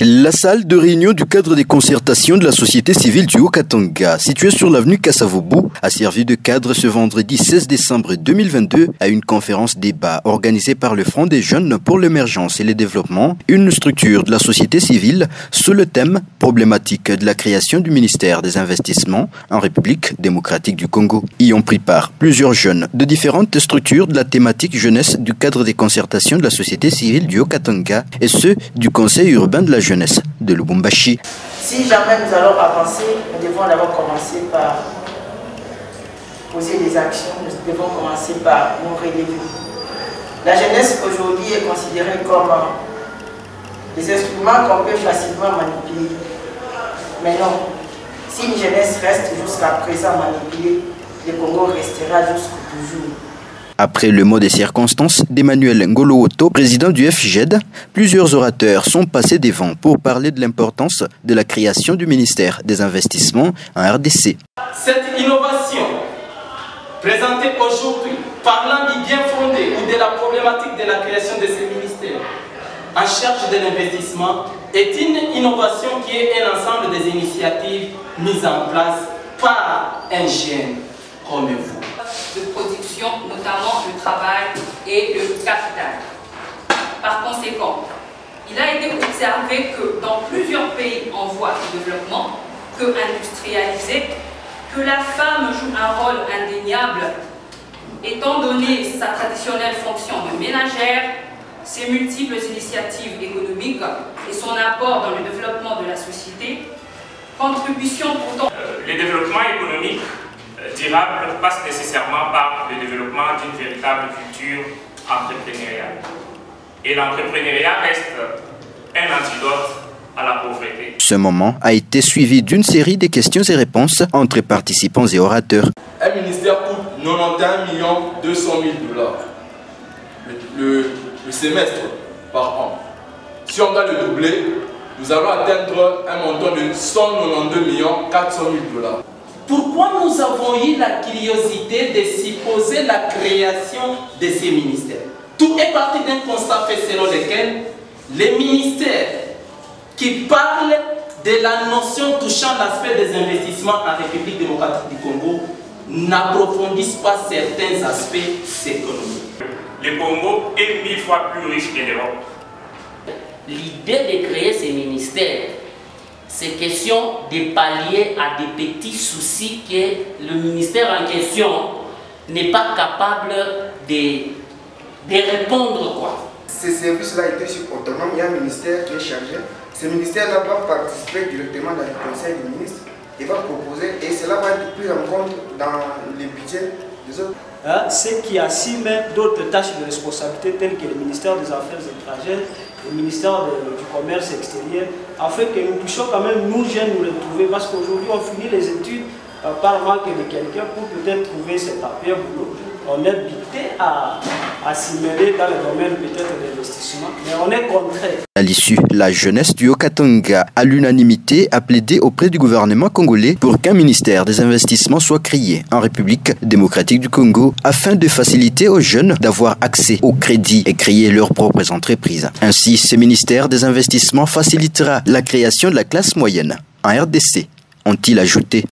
La salle de réunion du cadre des concertations de la société civile du Haut-Katanga, située sur l'avenue Kassavoubou, a servi de cadre ce vendredi 16 décembre 2022 à une conférence débat organisée par le Front des jeunes pour l'émergence et le développement, une structure de la société civile, sous le thème problématique de la création du ministère des investissements en République démocratique du Congo. Y ont pris part plusieurs jeunes de différentes structures de la thématique jeunesse du cadre des concertations de la société civile du Haut-Katanga et ceux du conseil urbain de la jeunesse de Lubumbashi. Si jamais nous allons avancer, nous devons d'abord commencer par poser des actions, nous devons commencer par nous relever. La jeunesse aujourd'hui est considérée comme des instruments qu'on peut facilement manipuler. Mais non, si une jeunesse reste jusqu'à présent manipulée, le Congo restera jusqu'au toujours. Après le mot des circonstances d'Emmanuel Ngolo Otto, président du FGED, plusieurs orateurs sont passés devant pour parler de l'importance de la création du ministère des investissements en RDC. Cette innovation présentée aujourd'hui, parlant du bien fondé ou de la problématique de la création de ces ministères en charge de l'investissement, est une innovation qui est un ensemble des initiatives mises en place par un jeune comme vous. De production, notamment le travail et le capital. Par conséquent, il a été observé que dans plusieurs pays en voie de développement, que industrialisés, que la femme joue un rôle indéniable, étant donné sa traditionnelle fonction de ménagère, ses multiples initiatives économiques et son apport dans le développement de la société, contribution pourtant... Le développement économique durable passe nécessairement par le développement d'une véritable culture entrepreneuriale. Et l'entrepreneuriat reste un antidote à la pauvreté. Ce moment a été suivi d'une série de questions et réponses entre participants et orateurs. Un ministère coûte 91 200 000 $ le semestre par an. Si on doit le doubler, nous allons atteindre un montant de 192 400 000 $. Pourquoi nous avons eu la curiosité de supposer la création de ces ministères? Tout est parti d'un constat fait selon lequel les ministères qui parlent de la notion touchant l'aspect des investissements en République démocratique du Congo n'approfondissent pas certains aspects économiques. Le Congo est 1000 fois plus riche que l'Europe. L'idée de créer ces ministères, c'est question de pallier à des petits soucis que le ministère en question n'est pas capable de répondre. Ces services-là étaient autonome, il y a un ministère qui est chargé. Ce ministère-là va participer directement dans le conseil des ministres et va proposer, et cela va être pris en compte dans les budgets des autres. Ceux qui assument d'autres tâches de responsabilité telles que le ministère des Affaires étrangères, le ministère du Commerce extérieur, afin que nous puissions quand même, nous jeunes, nous retrouver, parce qu'aujourd'hui on finit les études par manque de quelqu'un pour peut-être trouver cet appel boulot. On est invité à assimiler dans le domaine peut-être de l'investissement, mais on est contraint. À l'issue, la jeunesse du Haut-Katanga, à l'unanimité, a plaidé auprès du gouvernement congolais pour qu'un ministère des investissements soit créé en République démocratique du Congo afin de faciliter aux jeunes d'avoir accès au crédit et créer leurs propres entreprises. Ainsi, ce ministère des investissements facilitera la création de la classe moyenne en RDC, ont-ils ajouté.